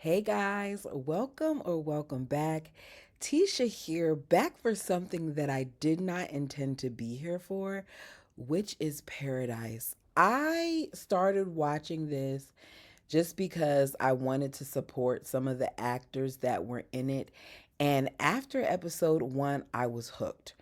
Hey guys, welcome back. Tisha here, back for something that I did not intend to be here for, which is Paradise. I started watching this just because I wanted to support some of the actors that were in it. And after episode one, I was hooked.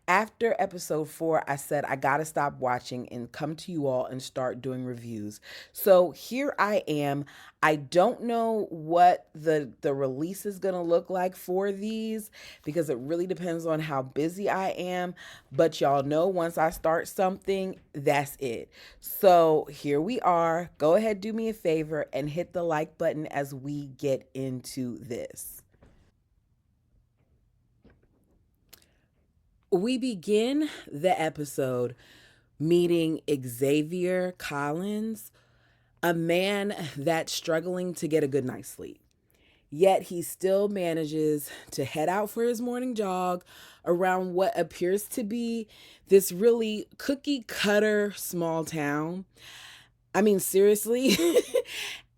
After episode four, I said I gotta stop watching and come to you all and start doing reviews. So here I am. I don't know what the release is gonna look like for these because it really depends on how busy I am. But y'all know once I start something, that's it. So here we are. Go ahead, do me a favor and hit the like button as we get into this. We begin the episode meeting Xavier Collins, a man that's struggling to get a good night's sleep. Yet he still manages to head out for his morning jog around what appears to be this really cookie cutter small town. I mean, seriously,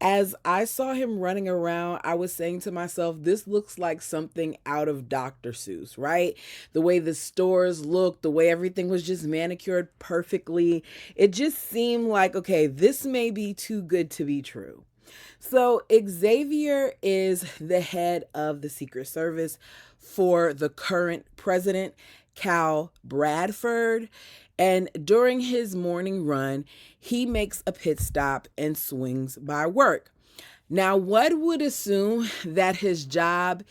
as I saw him running around, I was saying to myself, this looks like something out of Dr. Seuss, right? The way the stores looked, the way everything was just manicured perfectly. It just seemed like, okay, this may be too good to be true. So, Xavier is the head of the Secret Service for the current president, Cal Bradford. And during his morning run, he makes a pit stop and swings by work. Now, one would assume that his job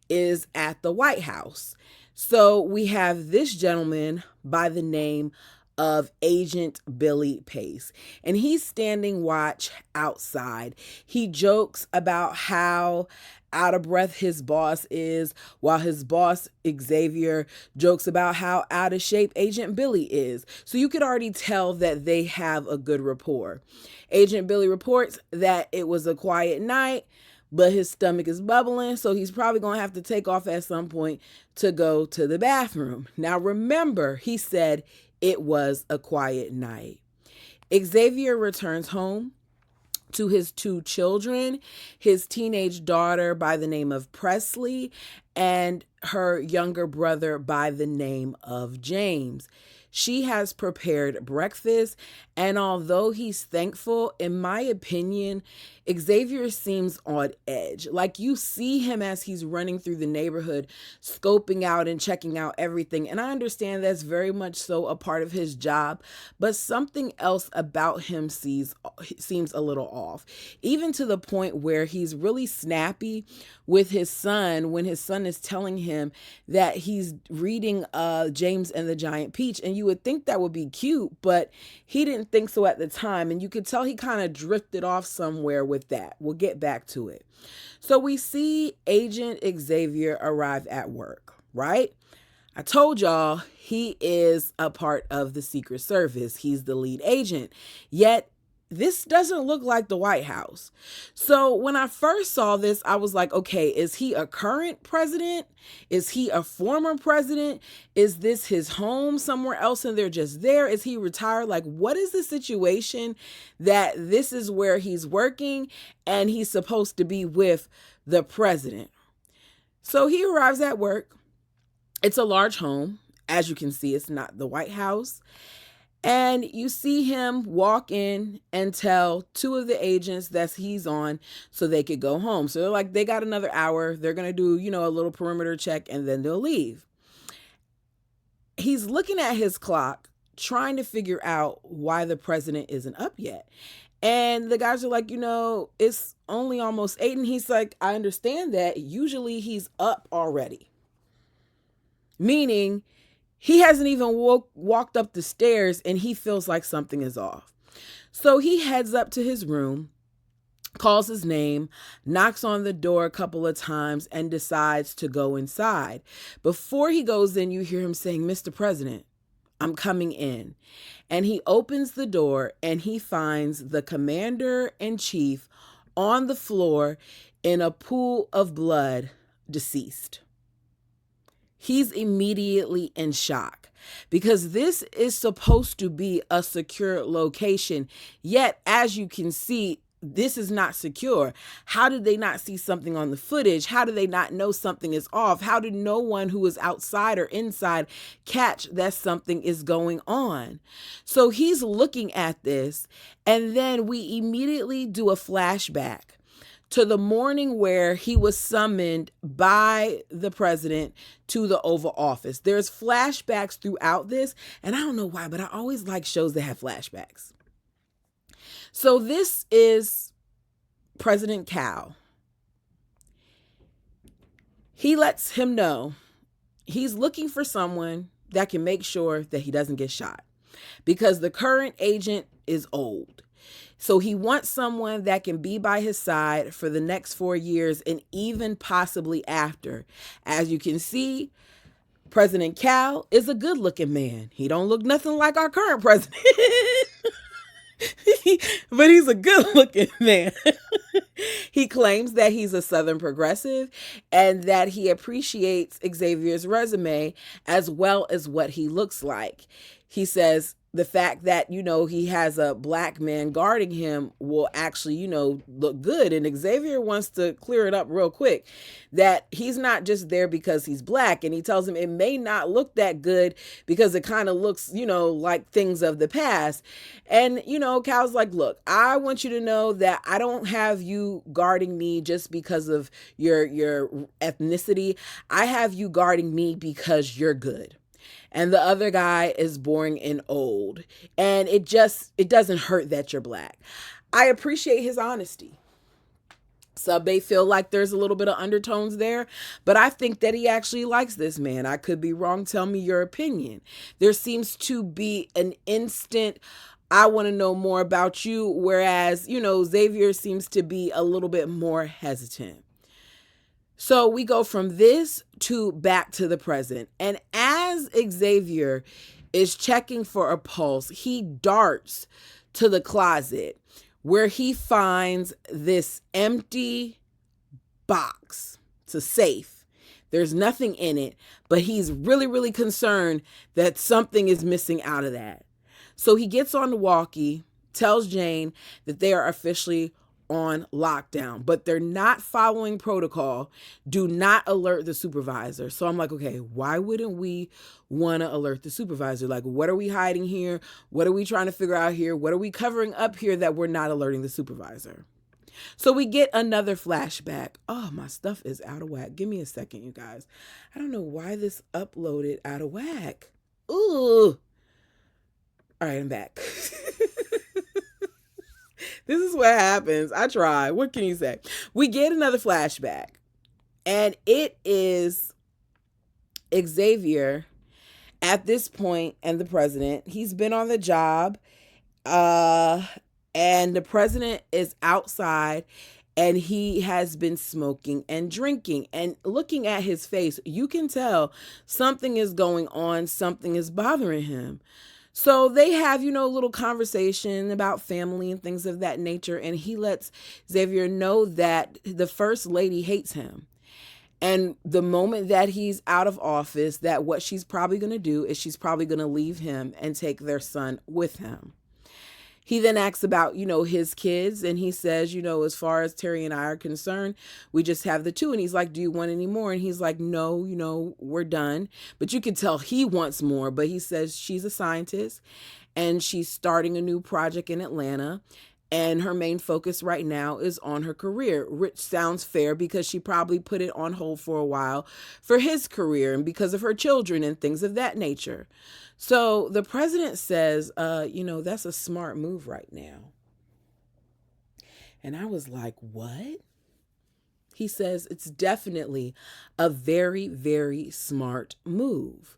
is at the White House. So we have this gentleman by the name of Agent Billy Pace, and he's standing watch outside. He jokes about how out of breath his boss is, while his boss, Xavier, jokes about how out of shape Agent Billy is. So you could already tell that they have a good rapport. Agent Billy reports that it was a quiet night, but his stomach is bubbling, so he's probably going to have to take off at some point to go to the bathroom. Now, remember, he said it was a quiet night. Xavier returns home to his two children, his teenage daughter by the name of Presley, and her younger brother by the name of James. She has prepared breakfast, and although he's thankful, in my opinion, Xavier seems on edge. Like you see him as he's running through the neighborhood, scoping out and checking out everything. And I understand that's very much so a part of his job, but something else about him seems a little off. Even to the point where he's really snappy with his son when his son is telling him that he's reading James and the Giant Peach. And you would think that would be cute, but he didn't think so at the time. And you could tell he kind of drifted off somewhere with that. We'll get back to it. So we see Agent Xavier arrive at work, right? I told y'all he is a part of the Secret Service. He's the lead agent. Yet this doesn't look like the White House. So when I first saw this, I was like, okay, is he a current president? Is he a former president? Is this his home somewhere else and they're just there? Is he retired? Like, what is the situation that this is where he's working and he's supposed to be with the president? So he arrives at work. It's a large home. As you can see, it's not the White House. And you see him walk in and tell two of the agents that he's on so they could go home. So they're like, they got another hour. They're going to do, a little perimeter check and then they'll leave. He's looking at his clock, trying to figure out why the president isn't up yet. And the guys are like, it's only almost 8. And he's like, I understand that. Usually he's up already. Meaning, he hasn't even walked up the stairs and he feels like something is off. So he heads up to his room, calls his name, knocks on the door a couple of times, and decides to go inside. Before he goes in, you hear him saying, Mr. President, I'm coming in. And he opens the door and he finds the commander in chief on the floor in a pool of blood, deceased. He's immediately in shock because this is supposed to be a secure location. Yet, as you can see, this is not secure. How did they not see something on the footage? How do they not know something is off? How did no one who is outside or inside catch that something is going on? So he's looking at this, and then we immediately do a flashback to the morning where he was summoned by the president to the Oval Office. There's flashbacks throughout this, and I don't know why, but I always like shows that have flashbacks. So this is President Cal. He lets him know he's looking for someone that can make sure that he doesn't get shot, because the current agent is old. So he wants someone that can be by his side for the next 4 years and even possibly after. As you can see, President Cal is a good-looking man. He don't look nothing like our current president. But he's a good-looking man. He claims that he's a Southern progressive and that he appreciates Xavier's resume as well as what he looks like. He says the fact that, he has a black man guarding him will actually, look good. And Xavier wants to clear it up real quick that he's not just there because he's black. And he tells him it may not look that good because it kind of looks, like things of the past. And, Cal's like, look, I want you to know that I don't have you guarding me just because of your ethnicity. I have you guarding me because you're good. And the other guy is boring and old. And it doesn't hurt that you're black. I appreciate his honesty. Some may feel like there's a little bit of undertones there, but I think that he actually likes this man. I could be wrong. Tell me your opinion. There seems to be an instant, I want to know more about you, whereas, Xavier seems to be a little bit more hesitant. So we go from this to back to the present. And as Xavier is checking for a pulse, he darts to the closet where he finds this empty box. It's a safe. There's nothing in it, but he's really, really concerned that something is missing out of that. So he gets on the walkie, tells Jane that they are officially on lockdown, but they're not following protocol. Do not alert the supervisor. So I'm like, okay, why wouldn't we want to alert the supervisor? Like, what are we hiding here? What are we trying to figure out here? What are we covering up here that we're not alerting the supervisor? So we get another flashback. Oh, my stuff is out of whack. Give me a second, you guys. I don't know why this uploaded out of whack. Ooh. All right, I'm back. This is what happens. I try. What can you say? We get another flashback, and it is Xavier at this point and the president. He's been on the job, and the president is outside, and he has been smoking and drinking. And looking at his face, you can tell something is going on. Something is bothering him. So they have, a little conversation about family and things of that nature. And he lets Xavier know that the first lady hates him. And the moment that he's out of office, that what she's probably going to do is she's probably going to leave him and take their son with him. He then asks about, his kids, and he says, as far as Terry and I are concerned, we just have the two. And he's like, do you want any more? And he's like, no, we're done. But you can tell he wants more. But he says she's a scientist and she's starting a new project in Atlanta. And her main focus right now is on her career, which sounds fair because she probably put it on hold for a while for his career and because of her children and things of that nature. So the president says, that's a smart move right now. And I was like, what? He says it's definitely a very, very smart move.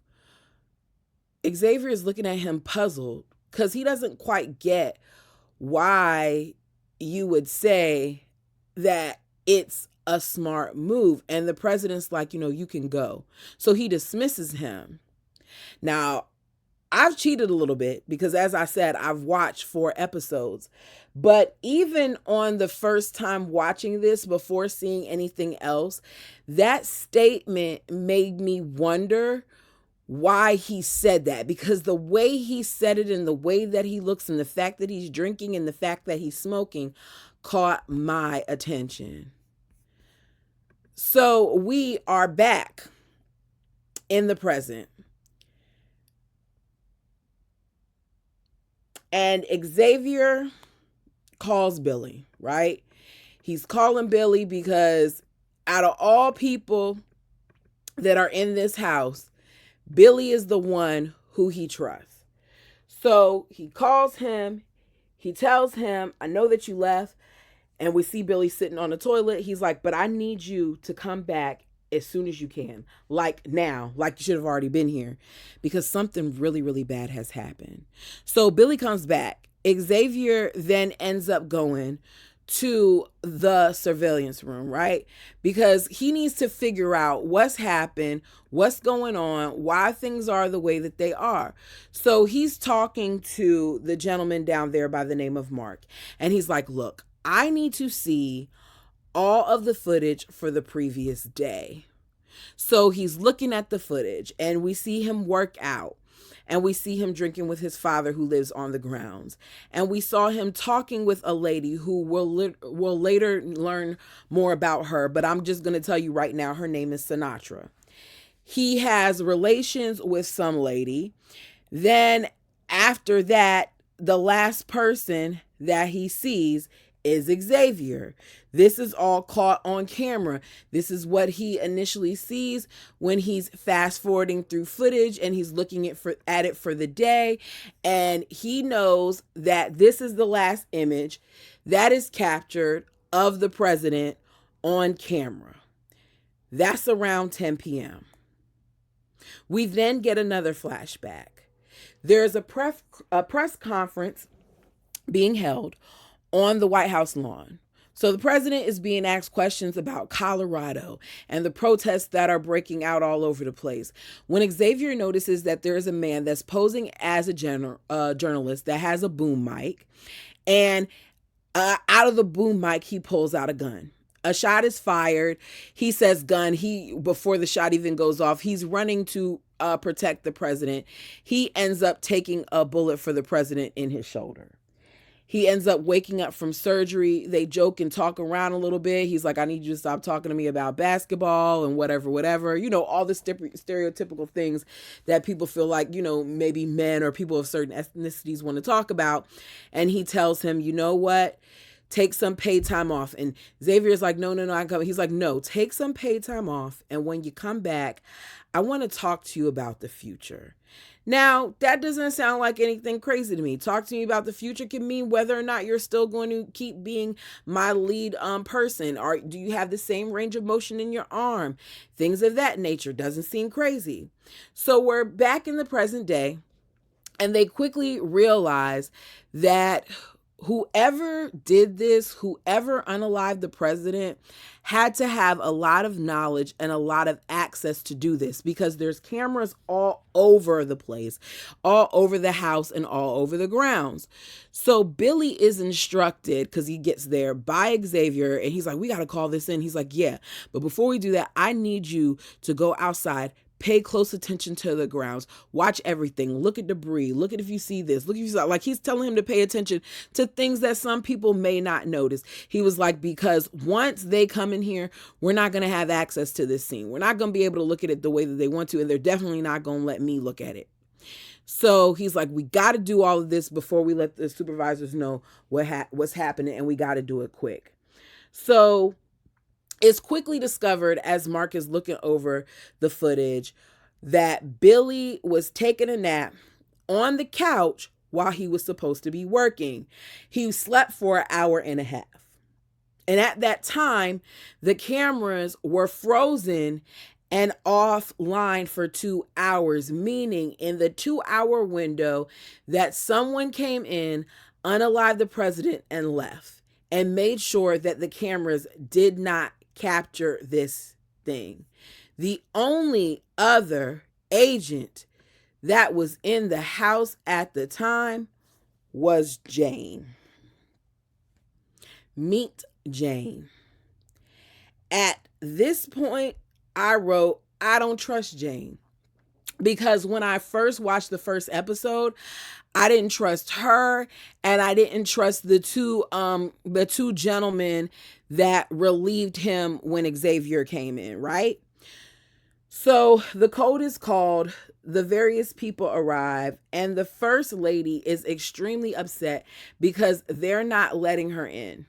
Xavier is looking at him puzzled because he doesn't quite get why you would say that it's a smart move. And the president's like, you can go. So he dismisses him. Now, I've cheated a little bit because, as I said, I've watched 4 episodes. But even on the first time watching this, before seeing anything else, that statement made me wonder why he said that, because the way he said it and the way that he looks and the fact that he's drinking and the fact that he's smoking caught my attention. So we are back in the present. And Xavier calls Billy, right? He's calling Billy because out of all people that are in this house, Billy is the one who he trusts. So he calls him. He tells him, I know that you left. And we see Billy sitting on the toilet. He's like, but I need you to come back as soon as you can. Like now, like you should have already been here, because something really, really bad has happened. So Billy comes back. Xavier then ends up going to the surveillance room, right? Because he needs to figure out what's happened, what's going on, why things are the way that they are. So he's talking to the gentleman down there by the name of Mark. And he's like, look, I need to see all of the footage for the previous day. So he's looking at the footage and we see him work out. And we see him drinking with his father who lives on the grounds. And we saw him talking with a lady who will later learn more about her. But I'm just going to tell you right now, her name is Sinatra. He has relations with some lady. Then after that, the last person that he sees is Xavier. This is all caught on camera. This is what he initially sees when he's fast forwarding through footage and he's looking at it for the day. And he knows that this is the last image that is captured of the president on camera. That's around 10 p.m. We then get another flashback. There's a press conference being held on the White House lawn. So the president is being asked questions about Colorado and the protests that are breaking out all over the place. When Xavier notices that there is a man that's posing as a journalist that has a boom mic, and out of the boom mic, he pulls out a gun. A shot is fired. He says gun. Before the shot even goes off, he's running to protect the president. He ends up taking a bullet for the president in his shoulder. He ends up waking up from surgery. They joke and talk around a little bit. He's like, I need you to stop talking to me about basketball and whatever. You know, all the stereotypical things that people feel like, you know, maybe men or people of certain ethnicities want to talk about. And he tells him, you know what? Take some paid time off. And Xavier's like, no, I'm coming. He's like, no, take some paid time off. And when you come back, I want to talk to you about the future. Now, that doesn't sound like anything crazy to me. Talk to me about the future can mean whether or not you're still going to keep being my lead person, or do you have the same range of motion in your arm? Things of that nature. Doesn't seem crazy. So we're back in the present day, and they quickly realize that whoever did this, whoever unalived the president, had to have a lot of knowledge and a lot of access to do this, because there's cameras all over the place, all over the house and all over the grounds. So Billy is instructed, because he gets there, by Xavier, and he's like, we got to call this in. He's like, yeah, but before we do that, I need you to go outside, pay close attention to the grounds, watch everything, look at debris, look at if you see this, look if you see, like he's telling him to pay attention to things that some people may not notice. He was like, because once they come in here, we're not going to have access to this scene. We're not going to be able to look at it the way that they want to, and they're definitely not going to let me look at it. So he's like, we got to do all of this before we let the supervisors know what's happening, and we got to do it quick. So it's quickly discovered, as Mark is looking over the footage, that Billy was taking a nap on the couch while he was supposed to be working. He slept for an hour and a half. And at that time, the cameras were frozen and offline for 2 hours, meaning in the 2-hour window that someone came in, unalived the president, and left, and made sure that the cameras did not capture this thing. The only other agent that was in the house at the time was Jane. Meet Jane. At this point, I wrote, I don't trust Jane. Because when I first watched the first episode, I didn't trust her, and I didn't trust the two gentlemen that relieved him when Xavier came in, right? So the code is called, the various people arrive, and the first lady is extremely upset because they're not letting her in.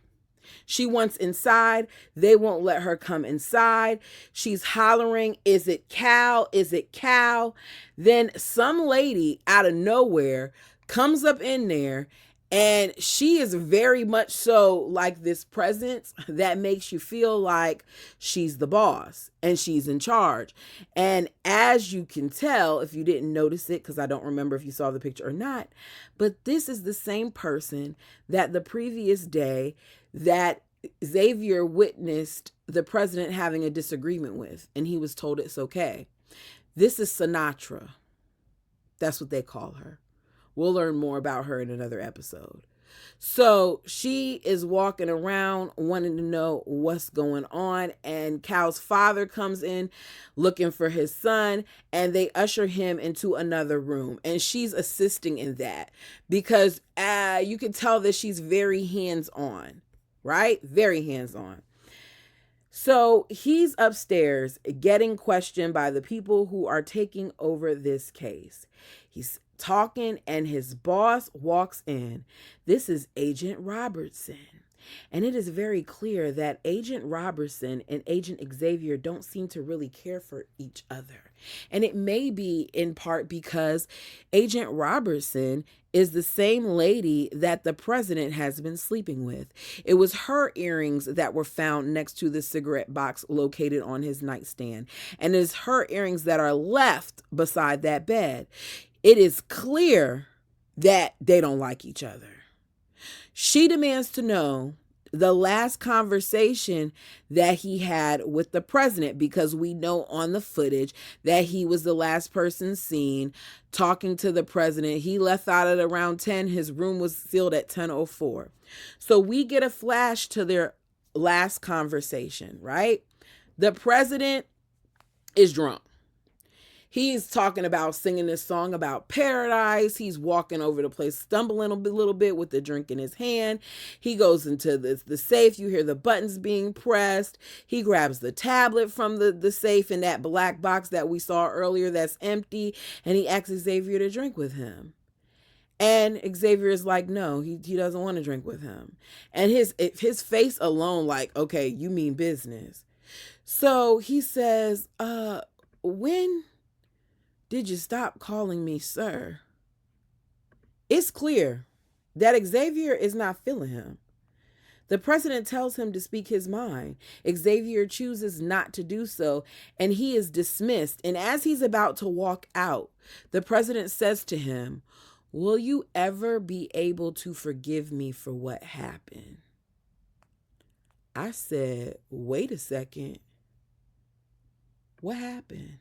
She wants inside. They won't let her come inside. She's hollering, "Is it Cal? Is it Cal?" Then some lady out of nowhere comes up in there, and she is very much so like this presence that makes you feel like she's the boss and she's in charge. And as you can tell, if you didn't notice it, because I don't remember if you saw the picture or not, but this is the same person that the previous day that Xavier witnessed the president having a disagreement with, and he was told it's okay. This is Sinatra. That's what they call her. We'll learn more about her in another episode. So she is walking around wanting to know what's going on, and Cal's father comes in looking for his son, and they usher him into another room, and she's assisting in that because you can tell that she's very hands-on, right? Very hands-on. So he's upstairs getting questioned by the people who are taking over this case. He's talking, and his boss walks in. This is Agent Robertson. And it is very clear that Agent Robertson and Agent Xavier don't seem to really care for each other. And it may be in part because Agent Robertson is the same lady that the president has been sleeping with. It was her earrings that were found next to the cigarette box located on his nightstand. And it's her earrings that are left beside that bed. It is clear that they don't like each other. She demands to know the last conversation that he had with the president, because we know on the footage that he was the last person seen talking to the president. He left out at around 10. His room was sealed at 10:04. So we get a flash to their last conversation, right? The president is drunk. He's talking about singing this song about paradise. He's walking over the place, stumbling a little bit with the drink in his hand. He goes into the safe. You hear the buttons being pressed. He grabs the tablet from the safe in that black box that we saw earlier that's empty, and he asks Xavier to drink with him. And Xavier is like, no, he doesn't want to drink with him. And his face alone, like, okay, you mean business. So he says, when did you stop calling me sir? It's clear that Xavier is not feeling him. The president tells him to speak his mind. Xavier chooses not to do so, and he is dismissed. And as he's about to walk out, the president says to him, "Will you ever be able to forgive me for what happened?" I said, wait a second. What happened?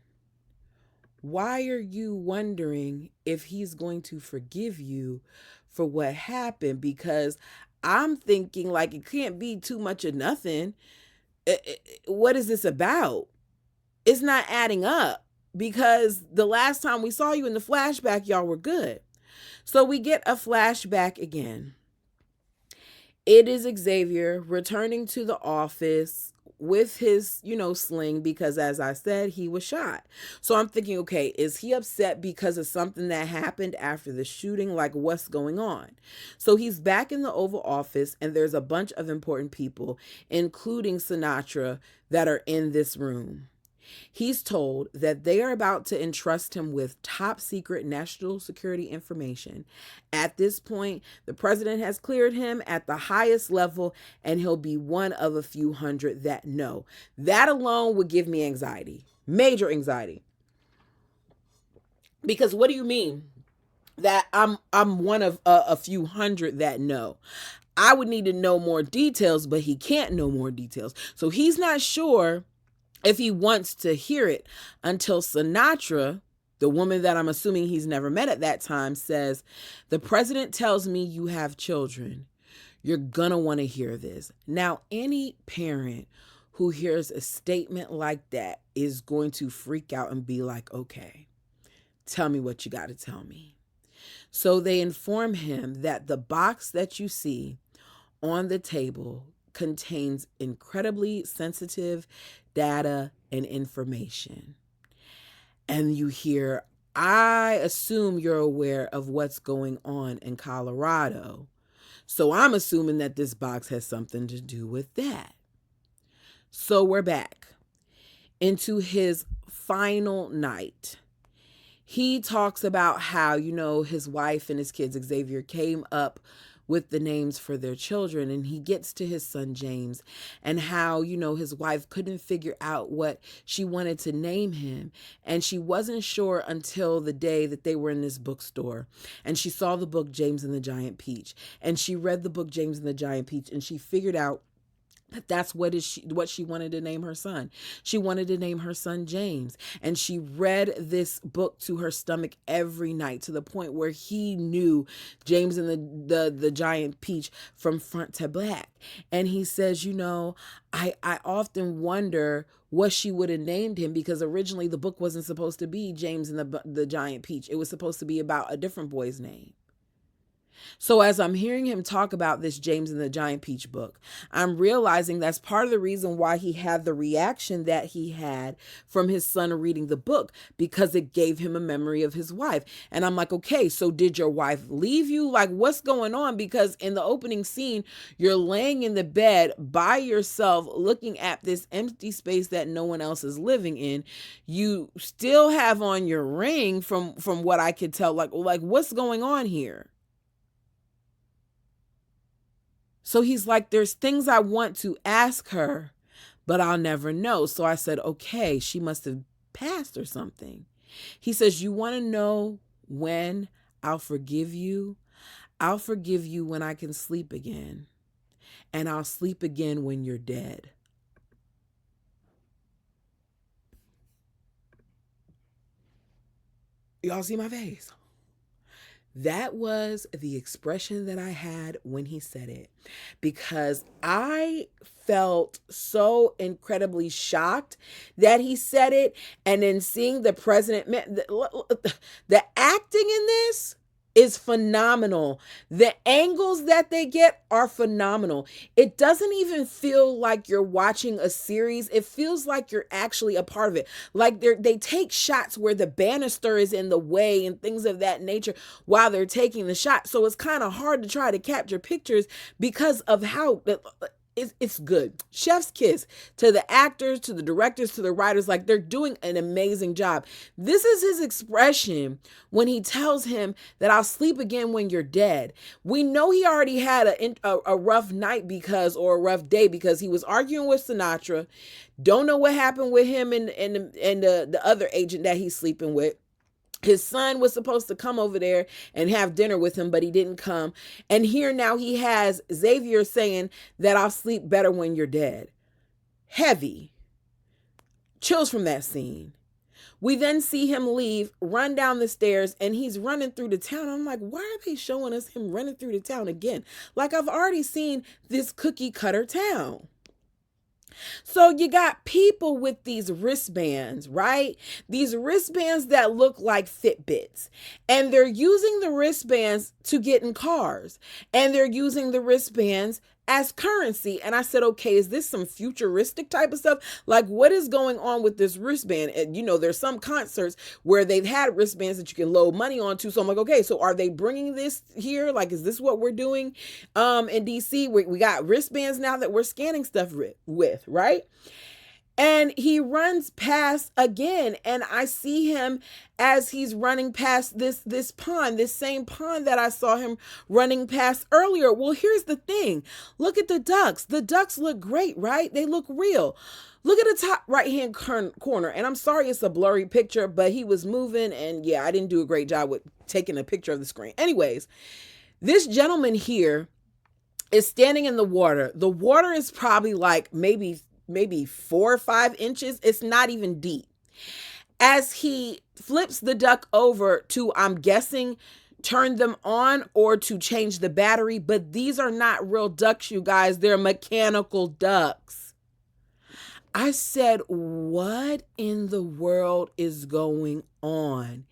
Why are you wondering if he's going to forgive you for what happened? Because I'm thinking like it can't be too much of nothing. What is this about? It's not adding up, because the last time we saw you in the flashback, y'all were good. So we get a flashback again. It is Xavier returning to the office with his, sling, because as I said, he was shot. So I'm thinking, okay, is he upset because of something that happened after the shooting? Like, what's going on? So he's back in the Oval Office, and there's a bunch of important people, including Sinatra, that are in this room. He's told that they are about to entrust him with top secret national security information. At this point, the president has cleared him at the highest level, and he'll be one of a few hundred that know. That alone would give me anxiety, major anxiety. Because what do you mean that I'm one of a few hundred that know? I would need to know more details, but he can't know more details. So he's not sure if he wants to hear it until Sinatra, the woman that I'm assuming he's never met at that time, says, "The president tells me you have children. You're going to want to hear this." Now, any parent who hears a statement like that is going to freak out and be like, okay, Tell me what you got to tell me. So they inform him that the box that you see on the table contains incredibly sensitive data and information. And you hear, I assume you're aware of what's going on in Colorado. So I'm assuming that this box has something to do with that. So we're back into his final night. He talks about how, his wife and his kids, Xavier, came up with the names for their children, and he gets to his son James and how, his wife couldn't figure out what she wanted to name him, and she wasn't sure until the day that they were in this bookstore and she saw the book James and the Giant Peach, and she read the book James and the Giant Peach, and she figured out that's what she wanted to name her son. She wanted to name her son James. And she read this book to her stomach every night to the point where he knew James and the Giant Peach from front to back. And he says, I often wonder what she would have named him, because originally the book wasn't supposed to be James and the Giant Peach. It was supposed to be about a different boy's name. So as I'm hearing him talk about this James and the Giant Peach book, I'm realizing that's part of the reason why he had the reaction that he had from his son reading the book, because it gave him a memory of his wife. And I'm like, okay, so did your wife leave you? Like, what's going on? Because in the opening scene, you're laying in the bed by yourself, looking at this empty space that no one else is living in. You still have on your ring from what I could tell. Like what's going on here? So he's like, there's things I want to ask her, but I'll never know. So I said, okay, she must have passed or something. He says, you want to know when I'll forgive you? I'll forgive you when I can sleep again. And I'll sleep again when you're dead. Y'all see my face? That was the expression that I had when he said it, because I felt so incredibly shocked that he said it. And then seeing the president, the acting in this is phenomenal. The angles that they get are phenomenal. It doesn't even feel like you're watching a series. It feels like you're actually a part of it. Like they take shots where the banister is in the way and things of that nature while they're taking the shot. So it's kind of hard to try to capture pictures because of how it's good. Chef's kiss to the actors, to the directors, to the writers. Like, they're doing an amazing job. This is his expression when he tells him that I'll sleep again when you're dead. We know he already had a rough night or a rough day, because he was arguing with Sinatra. Don't know what happened with him and the other agent that he's sleeping with. His son was supposed to come over there and have dinner with him, but he didn't come. And here now he has Xavier saying that I'll sleep better when you're dead. Heavy. Chills from that scene. We then see him leave, run down the stairs, and he's running through the town. I'm like, why are they showing us him running through the town again? Like, I've already seen this cookie cutter town. So you got people with these wristbands, right? These wristbands that look like Fitbits. And they're using the wristbands to get in cars. And they're using the wristbands as currency. And I said, okay, is this some futuristic type of stuff? Like, what is going on with this wristband? And, there's some concerts where they've had wristbands that you can load money onto. So I'm like, okay, so are they bringing this here? Like, is this what we're doing in DC? We got wristbands now that we're scanning stuff with, right? And he runs past again, and I see him as he's running past this pond, this same pond that I saw him running past earlier. Well, here's the thing. Look at the ducks. The ducks look great, right? They look real. Look at the top right-hand corner. And I'm sorry it's a blurry picture, but he was moving, and yeah, I didn't do a great job with taking a picture of the screen. Anyways, this gentleman here is standing in the water. The water is probably like maybe 4 or 5 inches. It's not even deep. As he flips the duck over to, I'm guessing, turn them on or to change the battery, but these are not real ducks, you guys. They're mechanical ducks. I said, what in the world is going on?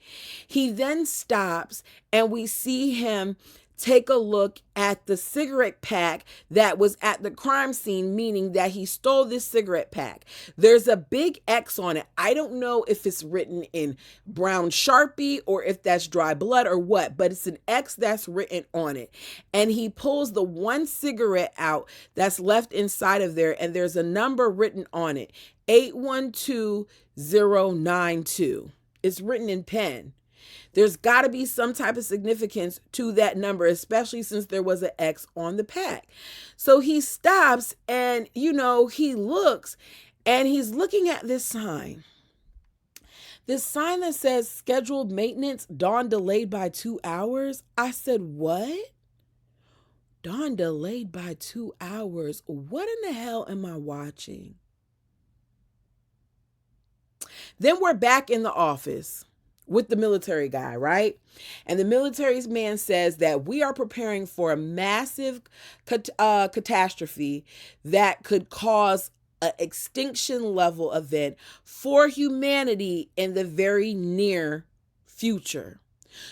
He then stops and we see him take a look at the cigarette pack that was at the crime scene, meaning that he stole this cigarette pack. There's a big X on it. I don't know if it's written in brown Sharpie or if that's dry blood or what, but it's an X that's written on it. And he pulls the one cigarette out that's left inside of there, and there's a number written on it, 812092. It's written in pen. There's got to be some type of significance to that number, especially since there was an X on the pack. So he stops and, he looks and he's looking at this sign. This sign that says scheduled maintenance, dawn delayed by 2 hours. I said, what? Dawn delayed by 2 hours. What in the hell am I watching? Then we're back in the office with the military guy, right? And the military man says that we are preparing for a massive catastrophe that could cause an extinction level event for humanity in the very near future.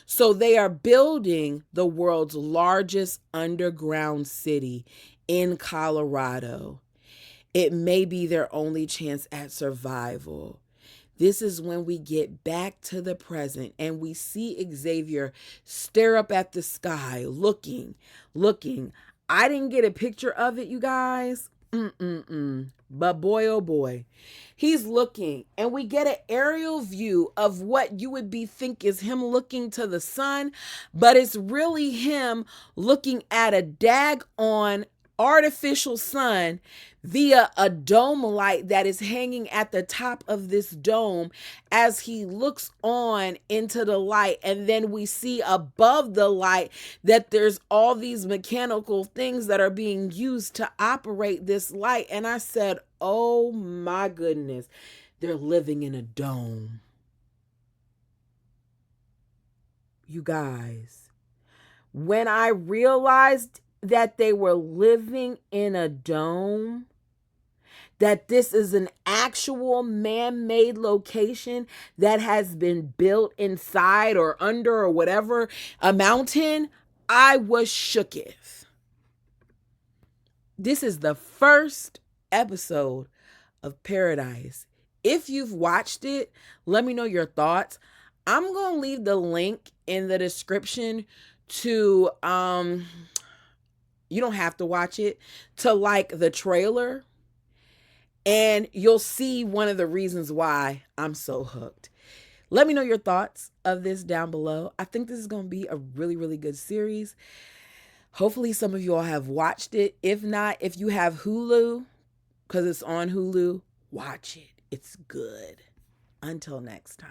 So they are building the world's largest underground city in Colorado. It may be their only chance at survival. This is when we get back to the present and we see Xavier stare up at the sky, looking. I didn't get a picture of it, you guys. But boy, oh boy, he's looking, and we get an aerial view of what you would think is him looking to the sun, but it's really him looking at a daggone artificial sun via a dome light that is hanging at the top of this dome as he looks on into the light. And then we see above the light that there's all these mechanical things that are being used to operate this light. And I said, oh my goodness, they're living in a dome. You guys, when I realized that they were living in a dome, that this is an actual man-made location that has been built inside or under or whatever a mountain, I was shooketh. This is the first episode of Paradise. If you've watched it, let me know your thoughts. I'm going to leave the link in the description to, you don't have to watch it, to like the trailer. And you'll see one of the reasons why I'm so hooked. Let me know your thoughts of this down below. I think this is going to be a really, really good series. Hopefully some of you all have watched it. If not, if you have Hulu, because it's on Hulu, watch it. It's good. Until next time.